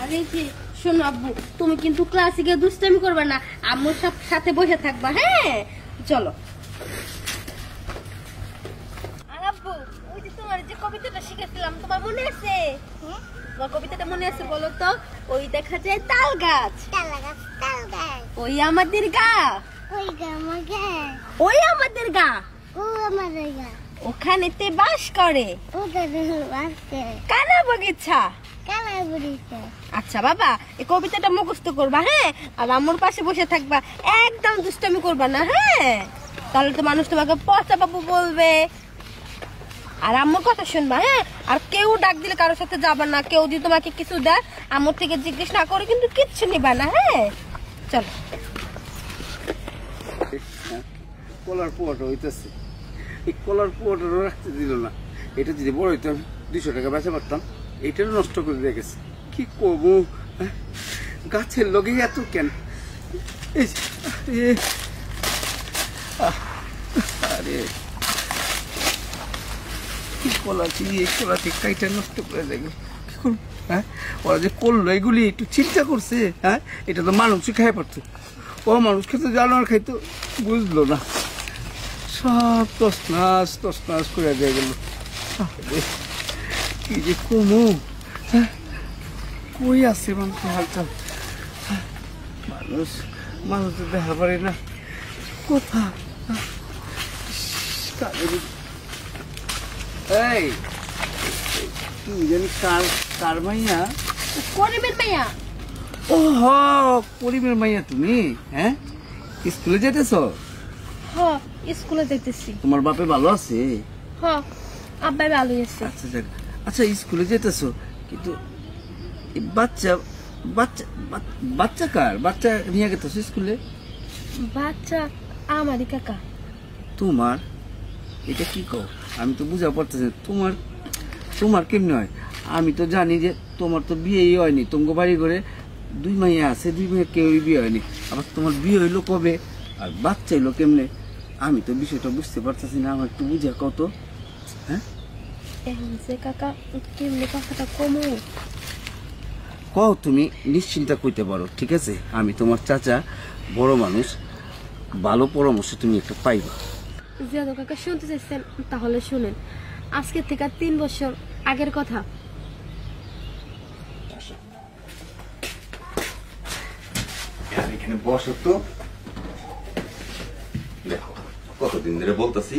আরে যে শোনো আব্বু, তুমি কিন্তু ক্লাসে গিয়ে দুষ্টামি করবে না, আম্মুর সাথে বসে থাকবা। হ্যাঁ চলো। আর আব্বু, ওই যে তোমার যে কবিতাটা শিখেছিলাম, তোমার মনে আছে? তোমার কবিতাটা মনে আছে বলো তো? ওই দেখা যায় তাল গাছ, ওই আমাদের গা, ওই আমাদের গা, ওখানেতে বাস করে কানা বগিচা। আচ্ছা বাবা, এই কবিতাটা মুখস্থ করবা। হ্যাঁ, আর আম্মুর পাশে বসে থাকবা, একদম দুষ্টামি করবা না। হ্যাঁ, তাহলে তো মানুষ তোমাকে পচা বাবু বলবে। আর আম্মুর কথা শুনবা। হ্যাঁ, আর কেউ ডাক দিলে কারোর সাথে যাবা না। কেউ যদি তোমাকে কিছু দেয়, আম্মুর থেকে জিজ্ঞেস না করে কিন্তু কিচ্ছু নিবা না। হ্যাঁ চলো। কলার পোয়াটা হইতেছে, এই কলার পোয়াটারও রাখতে দিল না। এটা যদি বড় হইতো আমি 200 টাকা বেচা পারতাম, এইটারও নষ্ট করে রেখেছে। কি করবো, গাছের লগে এত কেন? আরে কি কলা, কি এই কলা কাইটা নষ্ট করে দেখবে। কি করবো? হ্যাঁ, ওরা যে করলো এগুলি একটু চিন্তা করছে। হ্যাঁ, এটা তো মানুষই খাই পারতো, ও মানুষ খেতে জানোয়ার খাইতো, বুঝলো না। সব তসনাস তসনাস করে দিয়ে গেল। কি যে কমু, কই আছে মানুষের হালচাল? মানুষ মানুষ তো দেখা পারে না কোথা। এই তুমি জানি কার কার মাইয়া? করিমের মাইয়া। ও হ, করিমের মাইয়া তুমি? হ্যাঁ, স্কুলে যেতেছ? হ্যাঁ, স্কুলে যেতেছি। তোমার বাপে ভালো আছে? হ্যাঁ, আব্বা ভালো আছে। আচ্ছা আচ্ছা, স্কুলে যেতেছ, কিন্তু বাচ্চা বাচ্চা বাচ্চা কার? বাচ্চা নিয়ে গেতেছ স্কুলে? বাচ্চা আমারই কাকা। তোমার? এটা কি কও? আমি তো বুঝা পারতেছি তোমার তোমার কেমনি হয়? আমি তো জানি যে তোমার তো বিয়েই হয়নি, তোমার বাড়ি করে 2 মাইয়া আছে, 2 মাইয়া কেউই বিয়ে হয়নি। আবার তোমার বিয়ে হইলো কবে, আর বাচ্চা হইলো কেমনে? আমি তো বিষয়টা বুঝতে পারতেছি না, আমার একটু বুঝা কত। হ্যাঁ কাকা, কেমনি কথাটা কমু? কও, তুমি নিশ্চিন্তা কইতে পারো, ঠিক আছে? আমি তোমার চাচা, বড় মানুষ, ভালো পরামর্শ তুমি একটা পাইবা। জিয়াদ কাকা শুনতে চাইছেন? তাহলে শুনেন। আজকে থেকে 3 বছর আগের কথা। এখানে বসো তো। দেখো, কতদিন ধরে বলতেছি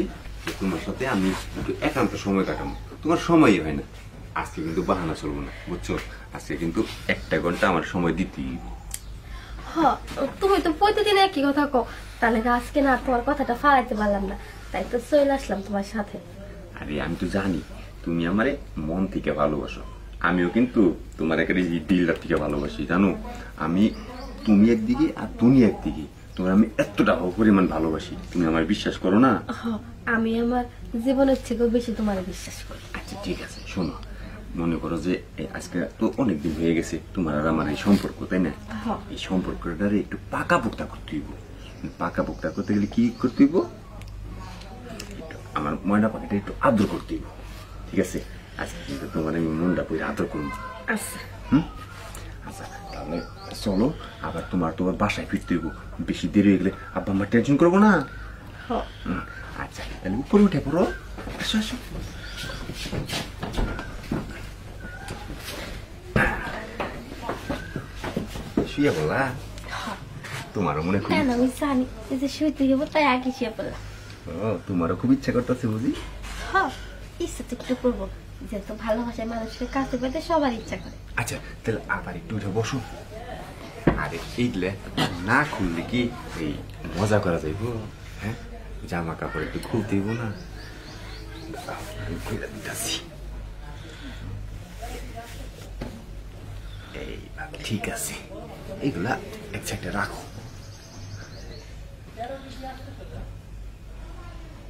তোমার সাথে আমি একটু একান্ত সময় কাটাবো, তোমার সময়ই হয় না। আজকে কিন্তু বাহানা চলবো না, বুঝছো? আজকে কিন্তু 1টা ঘন্টা আমার সময় দিতেই। হ্যাঁ, তুমি তো প্রতিদিন একই কথা কও, তাহলে আজকে না তোমার কথাটা ফালাইতে পারলাম না, তাই তো চলে আসলাম তোমার সাথে। আরে আমি তো জানি তুমি আমারে মন থেকে ভালোবাসো, আমিও কিন্তু তোমার একেবারে দিলদার থেকে ভালোবাসি, জানো? আমি, তুমি একদিকে আর তুমি একদিকে, তোমার আমি এতটা পরিমাণ ভালোবাসি, তুমি আমার বিশ্বাস করো না? আমি আমার জীবনের থেকেও বেশি তোমার বিশ্বাস করি। আচ্ছা ঠিক আছে, শোনো, মনে করো যে আজকে তো অনেকদিন হয়ে গেছে তোমার আর আমার এই সম্পর্ক, তাই না? এই সম্পর্কটারে একটু পাকা পোক্তা করতে হইব। পাকা পোক্তা করতে গেলে কি করতে হইব? আমার ময়না পাখিটা একটু আদর করতে হইব, ঠিক আছে? আজকে কিন্তু তোমার আমি মনটা পুরো আদর করবো। আচ্ছা আচ্ছা, তাহলে চলো, আবার তোমার বাসায় ফিরতে হইব। বেশি দেরি হয়ে গেলে আব্বা আমার টেনশন করবো না। আচ্ছা, তাহলে উপরে উঠে পড়ো, আসো আসো। শুয়ে বলা তোমারও মনে খুব, আমি জানি যে শুইতে হইব, তাই আগে শুয়ে পড়লাম। তোমারও খুব ইচ্ছা করতেছে বুঝি? হ্যাঁ, ইচ্ছা তো একটু করবো, যেহেতু ভালোবাসায় মানুষকে কাছে পেতে সবার ইচ্ছা করে। আচ্ছা, তাহলে আবার একটু উঠে বসো। আরে এইগুলা না খুললে কি এই মজা করা যাইব? হ্যাঁ, জামা কাপড় একটু খুলতে হইব না? এই ঠিক আছে, এইগুলা এক সাইডে রাখো।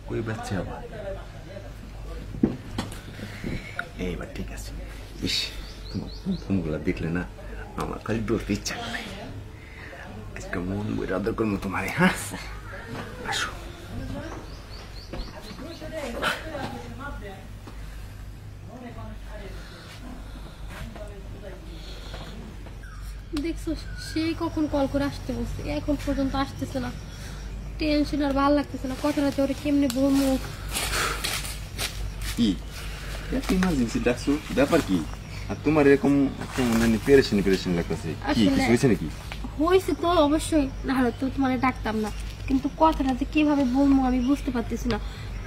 কই বাচ্চা আবার? এইবার ঠিক আছে। ইস, তোমার ফোনগুলা দেখলে না আমার খালি ডরতে ইচ্ছা করে। আজকে মন বইটা আদর করবো তোমার। হ্যাঁ, আসো। দেখছো সেই কখন কল করে আসতে বলছে, এখন পর্যন্ত আসতেছে না। টেনশন আর ভালো লাগতেছে না, কথাটা যে ওরে কেমনে বলবো। কি এত ইমার্জেন্সি ডাকছো, ব্যাপার কি? আর তোমার এরকম মানে পেরেশানি লাগতেছে, কি কিছু হয়েছে নাকি? হয়েছে তো অবশ্যই, না হলে তো তোমার ডাকতাম না। কিন্তু কথাটা যে কিভাবে বলবো আমি বুঝতে পারতেছি না,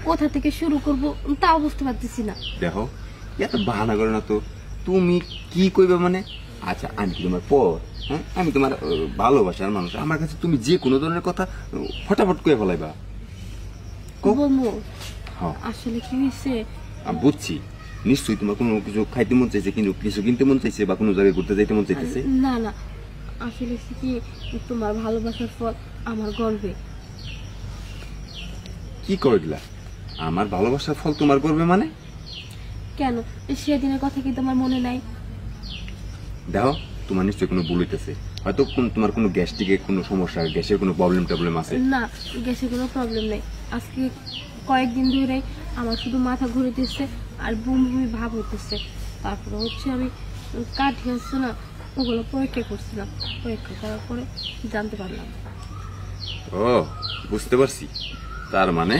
কোথা থেকে শুরু করব তাও বুঝতে পারতেছি না। দেখো এত বাহানা করো না তো, তুমি কি কইবে মানে? আচ্ছা আমি কি তোমার পর? হ্যাঁ, আমি তোমার ভালোবাসার মানুষ, আমার কাছে তুমি যে কোনো ধরনের কথা ফটাফট করে ফেলাইবা। বলবো হ্যাঁ আসলে কি হয়েছে? আমি বুঝছি, নিশ্চয়ই তোমার কোনো কিছু খাইতে মন চাইছে, কিন্তু কিছু কিনতে মন চাইছে, বা কোনো জায়গায় ঘুরতে যাইতে মন চাইতেছে। না না, আসলে কি তোমার ভালোবাসার ফল আমার গর্বে। কি করে দিলা? আমার ভালোবাসার ফল তোমার করবে মানে? কেন, সেদিনের কথা কি তোমার মনে নাই? দেখো তোমার নিশ্চয়ই কোনো ভুল হইতেছে, হয়তো তোমার কোনো গ্যাস্ট্রিকের কোনো সমস্যা, গ্যাসের কোনো প্রবলেম আছে। না, গ্যাসের কোনো প্রবলেম নেই। আজকে কয়েকদিন ধরে আমার শুধু মাথা ঘুরেতেছে আর বমি বমি ভাব হতেছে। তারপরে হচ্ছে আমি কাঠি আসছে না, ওগুলো পরীক্ষা করছিলাম, পরীক্ষা করার পরে জানতে পারলাম। ও বুঝতে পারছি, তার মানে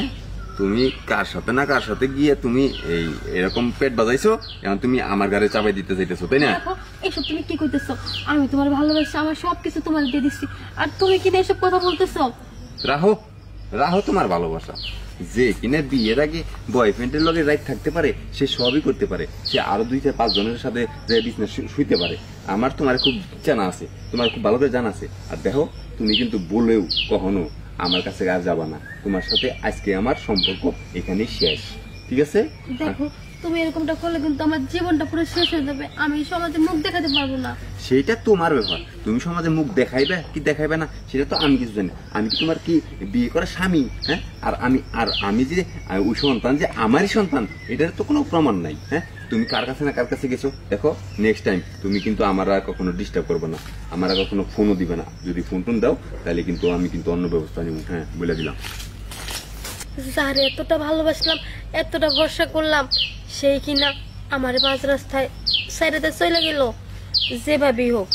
তুমি কার সাথে গিয়ে তুমি এই এরকম পেট বাজাইছো, এখন তুমি আমার ঘরে চাপাই দিতে চাইতেছো, তাই না? দেখো এসব তুমি কি করতেছো? আমি তোমার ভালোবাসি, আমার সবকিছু তোমার দিয়ে দিচ্ছি, আর তুমি কি এসব কথা বলতেছো? রাহো তোমার ভালোবাসা। যে কিনা বিয়ের আগে বয়ফ্রেন্ডের লগে রাইট থাকতে পারে, সে সবই করতে পারে, সে আরো 2-4-5 জনের সাথে যে বিজনেস শুইতে পারে। আমার তোমার খুব জানা আছে, তোমার খুব ভালো করে জানা আছে। আর দেখো তুমি কিন্তু বলেও কখনো আমার কাছে আর যাবা না, তোমার সাথে আজকে আমার সম্পর্ক এখানেই শেষ, ঠিক আছে? দেখো তুমি এরকমটা করলে কিন্তু আমার জীবনটা পুরো শেষ হয়ে যাবে, আমি সমাজে মুখ দেখাতে পারবো না। সেইটা তোমার ব্যাপার, তুমি সমাজে মুখ দেখাইবে কি দেখাইবে না সেটা তো আমি কিছু জানি। আমি কি তোমার কি বিয়ে করা স্বামী? হ্যাঁ, আর আমি যে ওই সন্তান যে আমারই সন্তান, এটার তো কোনো প্রমাণ নাই। হ্যাঁ, তুমি কার কাছে না কার কাছে গেছো, দেখো নেক্সট টাইম তুমি কিন্তু আমার আর কখনো ডিস্টার্ব করবে না, আমার আর কখনো ফোনও দিবে না। যদি ফোন টোন দাও তাহলে কিন্তু আমি কিন্তু অন্য ব্যবস্থা নিব। হ্যাঁ, বলে দিলাম। যারে এতটা ভালোবাসলাম, এতটা ভরসা করলাম, সেই কিনা আমার মাঝ রাস্তায় সাইডে চলে গেল। যেভাবেই হোক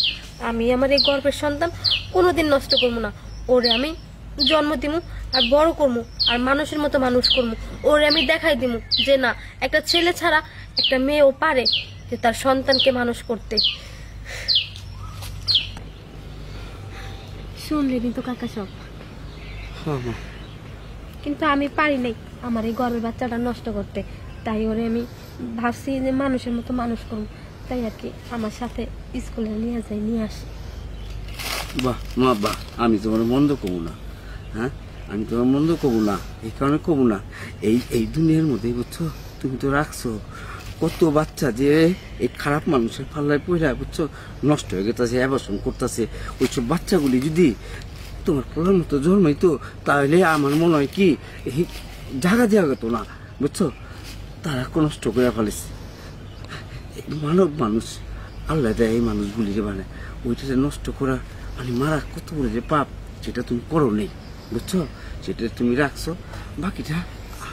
আমি আমার এই গর্বের সন্তান কোনোদিন নষ্ট করবো না। ওরে আমি জন্ম দিমু আর বড় করবো, আর মানুষের মতো মানুষ করবো। ওরে আমি দেখাই দিমু যে না, একটা ছেলে ছাড়া একটা মেয়েও পারে যে তার সন্তানকে মানুষ করতে। শুনলেন তো কাকা সব, কিন্তু আমি পারি নাই আমার এই গর্বের বাচ্চাটা নষ্ট করতে। তাই ওরে আমি ভাবছি যে মানুষের মতো মানুষ করব, তাই আর কি আমার সাথে স্কুলে নিয়ে আসি। বাহ মা বাহ, আমি তোমার মন্দ কবো না। হ্যাঁ, আমি তোমার মন্দ কবো না, এই কারণে কবো না, এই দুনিয়ার মধ্যে বুঝছো, তুমি তো রাখছো কত বাচ্চা যে এই খারাপ মানুষের পাল্লায় পড়ে বুঝছো নষ্ট হয়ে গেছে, অ্যাবর্শন করতেছে। ওইসব বাচ্চাগুলি যদি তোমার পোলার মতো জন্মাইতো, তাহলে আমার মনে হয় কি এই জায়গা দেওয়া যেত না, বুঝছো। তারা নষ্ট করে ফেলেছে। মানব মানুষ আল্লাহ দেয় এই মানুষগুলি যে মানে ওইটা নষ্ট করা মানে মারা কত বলে যে পাপ, সেটা তুমি করো নেই, বুঝছো। সেটা তুমি রাখছো, বাকিটা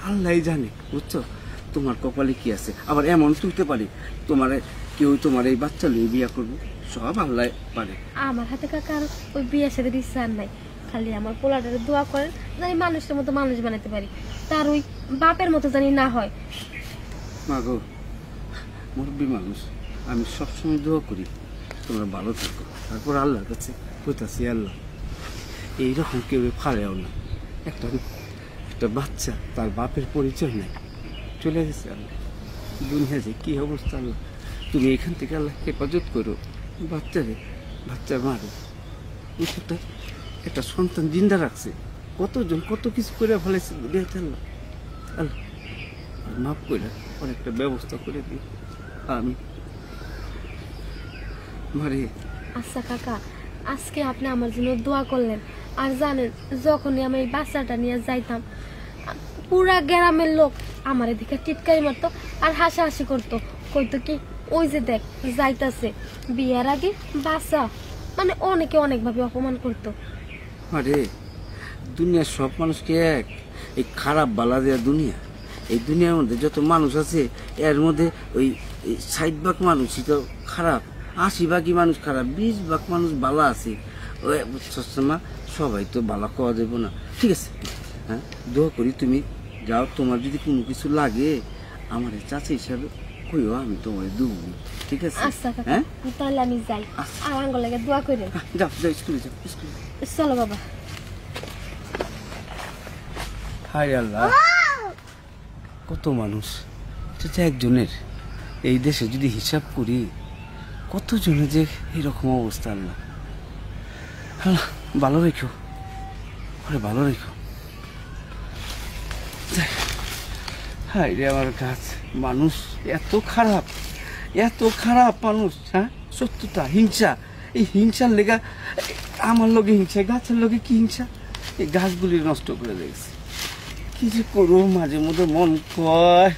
আল্লাহ জানে, বুঝছো। তোমার কপালে কি আছে, আবার এমন তুলতে পারি তোমার কেউ তোমার এই বাচ্চা নিয়ে বিয়ে করবো, সব আল্লাহ পারে। আমার হাতে কাকার ওই বিয়ের সাথে ইচ্ছা নাই, খালি আমার পোলাটারে দোয়া করেন জানি মানুষের মতো মানুষ বানাতে পারি, তার ওই বাপের মতো জানি না হয়। মা গো, মুরব্বী মানুষ, আমি সবসময় দোয়া করি তোমরা ভালো থাকো। তারপর আল্লাহর কাছে কইতাছি, আল্লাহ এইরকম কেউ ফাড়েও না। একটা বাচ্চা তার বাপের পরিচয় নাই, চলে গেছে। আল্লাহ দুনিয়া যে কি অবস্থা, আল্লাহ তুমি এখান থেকে আল্লাহ হেফাজত করো। বাচ্চা মারো, একটা সন্তান জিন্দা রাখছে, কতজন কত কিছু করে ফেলেছে দুনিয়াতে। আল্লাহ আল্লাহ মাফ করে অনেকটা ব্যবস্থা করে দিই আমি মারে। আচ্ছা কাকা, আজকে আপনি আমার জন্য দোয়া করলেন, আর জানেন যখনই আমি এই বাচ্চাটা নিয়ে যাইতাম, পুরা গ্রামের লোক আমার এদিকে টিটকারি মারতো আর হাসাহাসি করতো, কইতো কি ওই যে দেখ যাইতাছে বিয়ের আগে বাচ্চা, মানে অনেকে অনেকভাবে অপমান করতো। আরে দুনিয়ার সব মানুষকে এক, এই খারাপ বালা দেওয়া দুনিয়া, এই দুনিয়ার মধ্যে যত মানুষ আছে এর মধ্যে ওই 60 ভাগ মানুষই তো খারাপ, 80% মানুষ খারাপ, 20% মানুষ ভালো আছে। ওই বুঝছস মা, সবাই তো ভালো খাওয়া যাবো না। ঠিক আছে, হ্যাঁ, দোয়া করি তুমি যাও। তোমার যদি কোনো কিছু লাগে আমার চাচা হিসাবে কইও, আমি তোমার দেবো। ঠিক আছে? আচ্ছা কাকা, হ্যাঁ, তাহলে আমি যাই। আর আঙ্গুল লাগে দোয়া করেন। যাও যাও, স্কুলে যাও, স্কুলে। চলো বাবা। হায় আল্লাহ, কত মানুষ, সেটা একজনের। এই দেশে যদি হিসাব করি কতজনের যে এরকম অবস্থা। আল্লাহ আল্লাহ ভালো রেখো, আরে ভালো রেখো। হায় রে আমার গাছ, মানুষ এত খারাপ, এত খারাপ মানুষ। হ্যাঁ, সত্যতা, হিংসা। এই হিংসার লেগা আমার লগে হিংসা, গাছের লগে কি হিংসা, এই গাছগুলি নষ্ট করে দিয়েছে। কি যে করবো, মাঝে মধ্যে মন কয়।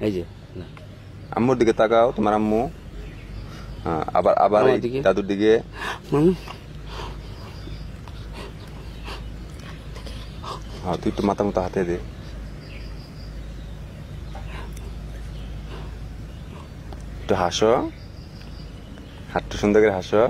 এই যে না, আম্মুর দিকে তাকাও, তোমার আম্মু। হ্যাঁ, আবার আবার আমার এই দিকে। দাদুর দিকে। হ্যাঁ, তুই একটু মাথা মতো হাতে দে, একটু হাসো, হাতটা সুন্দর করে হাসো।